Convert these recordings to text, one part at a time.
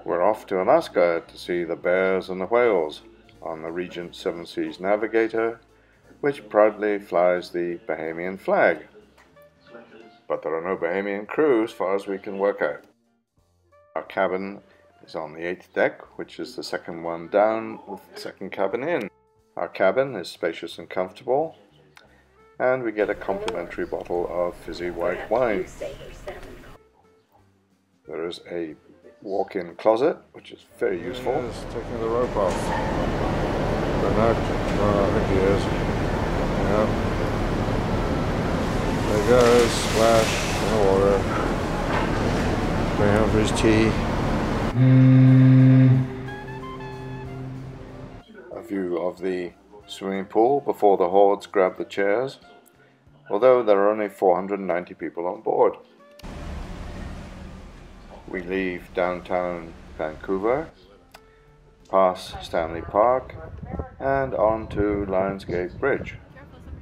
We're off to Alaska to see the bears and the whales on the Regent 7 Seas Navigator, which proudly flies the Bahamian flag. But there are no Bahamian crew as far as we can work out. Our cabin is on the 8th deck, which is the second one down with the second cabin in. Our cabin is spacious and comfortable, and we get a complimentary bottle of fizzy white wine. There is a walk-in closet, which is very useful. He is taking the rope off. But not, well, I think he is. Yep. There he goes, splash in the water. Going out for his tea. A view of the swimming pool before the hordes grab the chairs, although there are only 490 people on board. We leave downtown Vancouver, pass Stanley Park, and on to Lionsgate Bridge,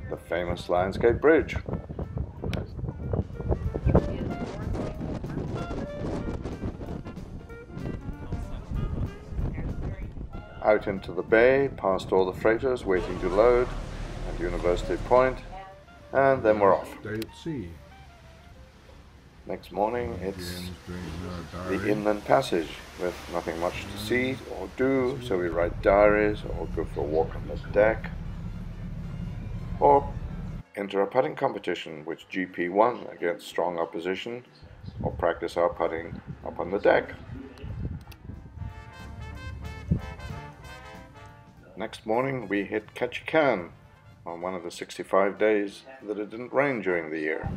the famous Lionsgate Bridge. Out into the bay, past all the freighters waiting to load at University Point, and then we're off. Stay at sea. Next morning it's the inland passage with nothing much to see or do, so we write diaries or go for a walk on the deck or enter a putting competition which GP won against strong opposition, or practice our putting up on the deck. Next morning we hit Ketchikan on one of the 65 days that it didn't rain during the year.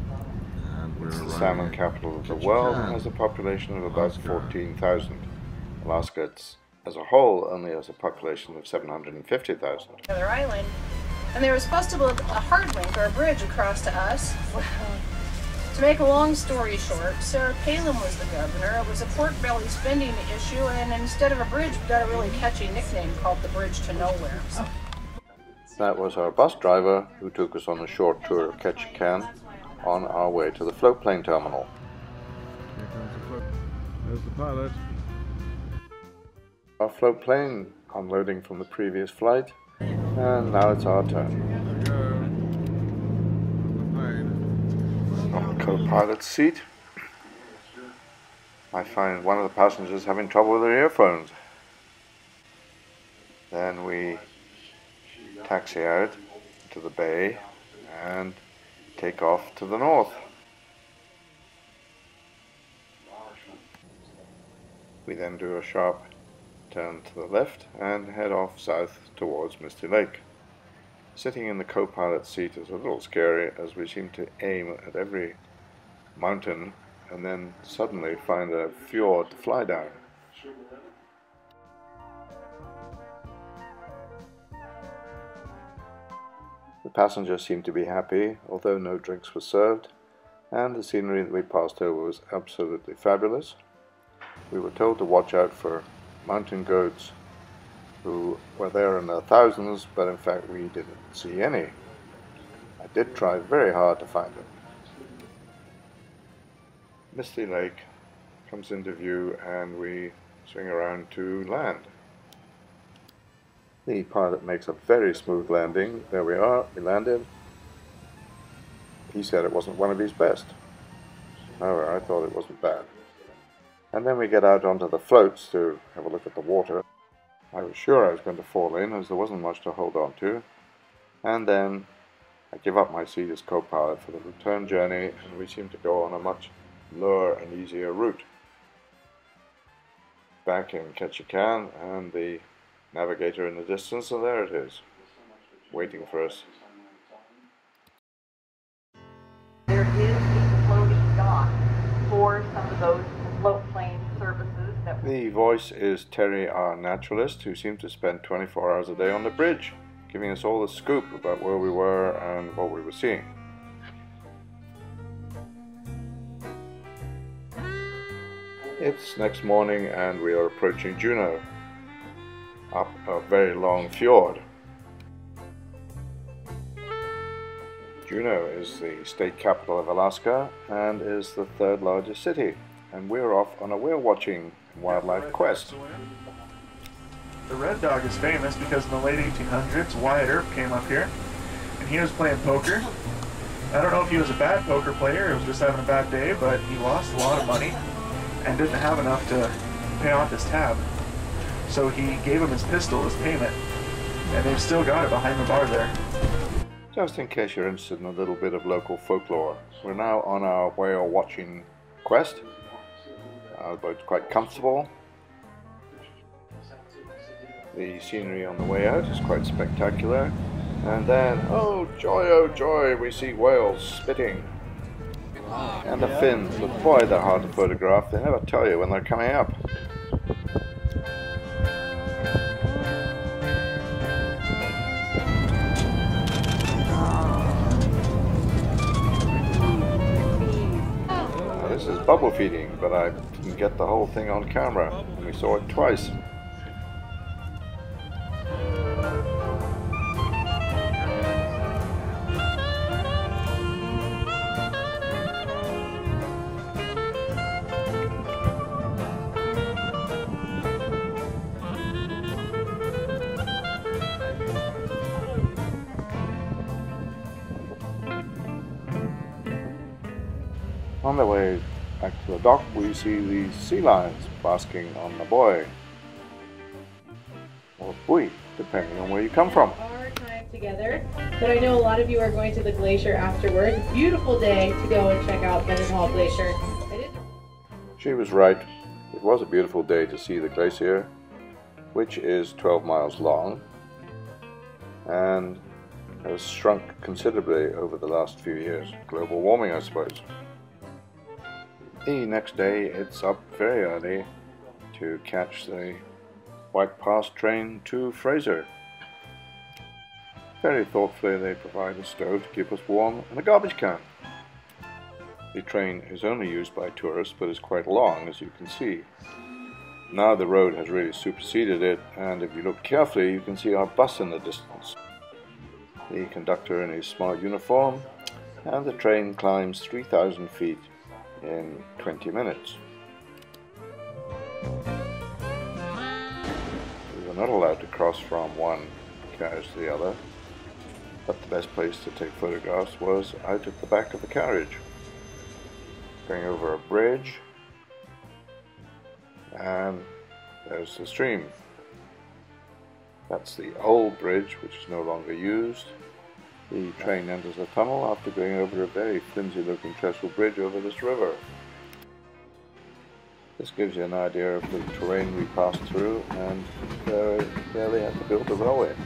It's the salmon capital of the world and has a population of about 14,000. Alaska as a whole only has a population of 750,000. Other island, and they were supposed to build a hard link or a bridge across to us. Well, to make a long story short, Sarah Palin was the governor. It was a pork belly spending issue, and instead of a bridge, we got a really catchy nickname called the Bridge to Nowhere. That was our bus driver who took us on a short tour of Ketchikan on our way to the float plane terminal. Here comes the float. There's the pilot. Our float plane unloading from the previous flight, and now it's our turn. There we go. On the co-pilot's seat, I find one of the passengers having trouble with their earphones. Then we taxi out to the bay and take off to the north. We then do a sharp turn to the left and head off south towards Misty Lake. Sitting in the co-pilot seat is a little scary, as we seem to aim at every mountain and then suddenly find a fjord to fly down. The passengers seemed to be happy, although no drinks were served, and the scenery that we passed over was absolutely fabulous. We were told to watch out for mountain goats, who were there in their thousands, but in fact we didn't see any. I did try very hard to find them. Misty Lake comes into view and we swing around to land. The pilot makes a very smooth landing. There we are, we landed. He said it wasn't one of his best. However, I thought it wasn't bad. And then we get out onto the floats to have a look at the water. I was sure I was going to fall in, as there wasn't much to hold on to. And then I give up my seat as co-pilot for the return journey, and we seem to go on a much lower and easier route. Back in Ketchikan, and the navigator in the distance, and there it is, waiting for us. There is a floating dock for some of those float plane services. The voice is Terry, our naturalist, who seemed to spend 24 hours a day on the bridge, giving us all the scoop about where we were and what we were seeing. It's next morning and we are approaching Juneau, up a very long fjord. Juneau is the state capital of Alaska and is the third largest city, and we're off on a whale watching and wildlife quest. The red dog is famous because in the late 1800s, Wyatt Earp came up here, and he was playing poker. I don't know if he was a bad poker player or was just having a bad day, but he lost a lot of money and didn't have enough to pay off his tab. So he gave him his pistol as payment, and they've still got it behind the bar there. Just in case you're interested in a little bit of local folklore, we're now on our whale watching quest. The boat's quite comfortable. The scenery on the way out is quite spectacular. And then, oh joy, we see whales spitting. And the fins, but boy, they're hard to photograph. They never tell you when they're coming up. Now, this is bubble feeding, but I didn't get the whole thing on camera, and we saw it twice. On the way back to the dock, we see the sea lions basking on the buoy, or buoy, depending on where you come from. Our time together, but I know a lot of you are going to the glacier afterwards. Beautiful day to go and check out Mendenhall Glacier. She was right. It was a beautiful day to see the glacier, which is 12 miles long and has shrunk considerably over the last few years. Global warming, I suppose. The next day, it's up very early to catch the White Pass train to Fraser. Very thoughtfully, they provide a stove to keep us warm and a garbage can. The train is only used by tourists, but is quite long, as you can see. Now the road has really superseded it, and if you look carefully, you can see our bus in the distance. The conductor in his smart uniform, and the train climbs 3,000 feet in 20 minutes. We were not allowed to cross from one carriage to the other, but the best place to take photographs was out at the back of the carriage. Going over a bridge, and there's the stream. That's the old bridge, which is no longer used. The train enters a tunnel after going over a very flimsy looking trestle bridge over this river. This gives you an idea of the terrain we passed through, and there they had to build the railway.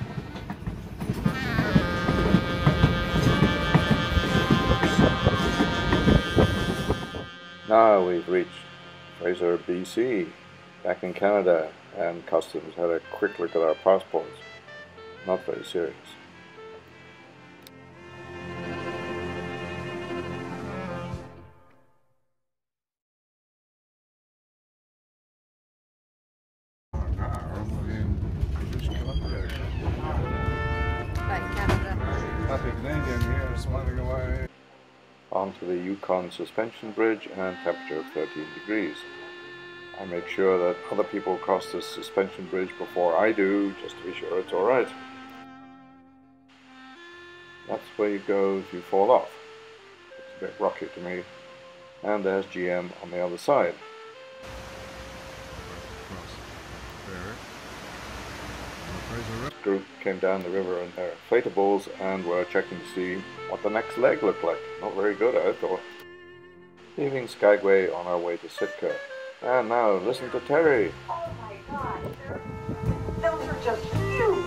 Now we've reached Fraser, BC, back in Canada, and customs had a quick look at our passports. Not very serious. Onto the Yukon suspension bridge and temperature of 13 degrees. I make sure that other people cross this suspension bridge before I do, just to be sure it's alright. That's where you go if you fall off. It's a bit rocky to me. And there's GM on the other side. The group came down the river in their inflatables and were checking to see what the next leg looked like. Not very good, I thought. Leaving Skagway on our way to Sitka. And now listen to Terry. Oh my God, those are just huge.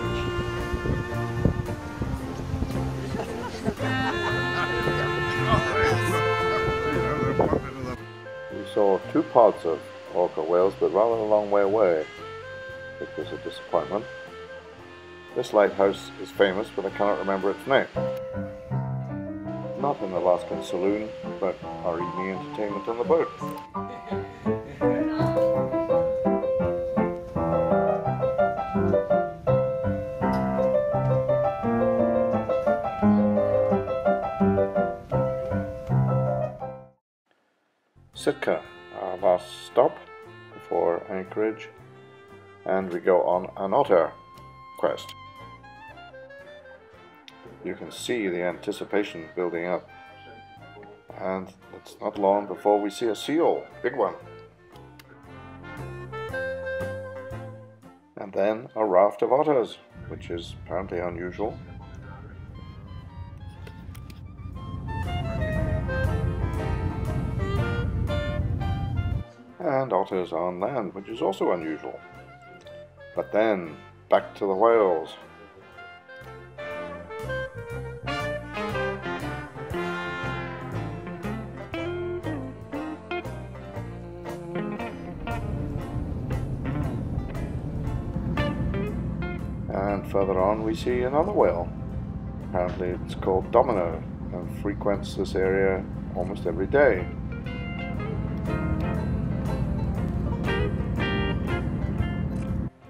We saw 2 pods of orca whales, but rather a long way away. It was a disappointment. This lighthouse is famous, but I cannot remember its name. Not an Alaskan saloon, but our evening entertainment on the boat. Sitka, our last stop before Anchorage, and we go on an otter quest. You can see the anticipation building up, and it's not long before we see a seal, big one. And then a raft of otters, which is apparently unusual. And otters on land, which is also unusual. But then, back to the whales. And further on we see another whale. Apparently it's called Domino and frequents this area almost every day.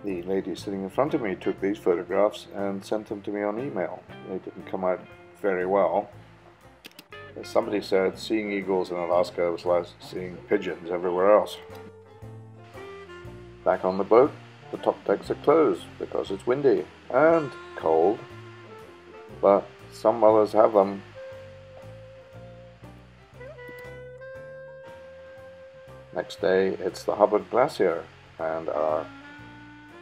The lady sitting in front of me took these photographs and sent them to me on email. They didn't come out very well. As somebody said, seeing eagles in Alaska was like seeing pigeons everywhere else. Back on the boat, the top decks are closed because it's windy and cold, but some others have them. Next day, it's the Hubbard Glacier, and our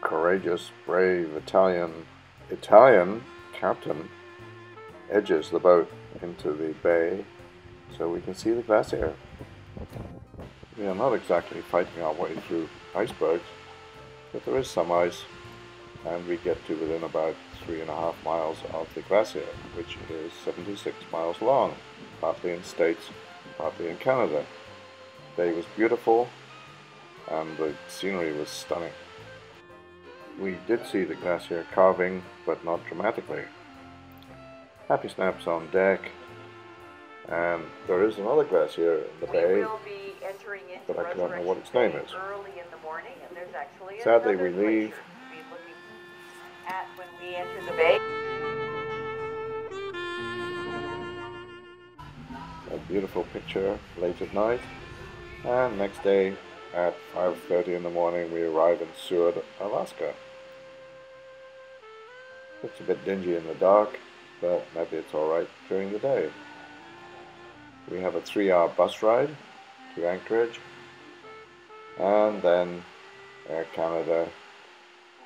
courageous, brave Italian captain edges the boat into the bay so we can see the glacier. We are not exactly fighting our way through icebergs, but there is some ice, and we get to within about 3.5 miles of the glacier, which is 76 miles long, partly in States, partly in Canada. The day was beautiful, and the scenery was stunning. We did see the glacier carving, but not dramatically. Happy snaps on deck, and there is another glacier in the bay, but I don't know what its name is. Sadly, we leave. When we enter the bay. A beautiful picture late at night, and next day at 5:30 in the morning we arrive in Seward, Alaska. It's a bit dingy in the dark, but maybe it's alright during the day. We have a 3-hour bus ride to Anchorage, and then Air Canada,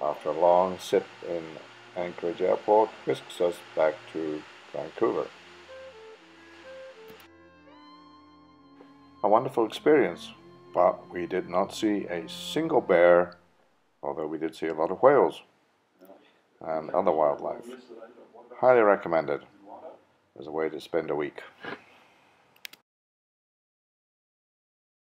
after a long sit in Anchorage Airport, whisks us back to Vancouver. A wonderful experience, but we did not see a single bear, although we did see a lot of whales and other wildlife. Highly recommended as a way to spend a week.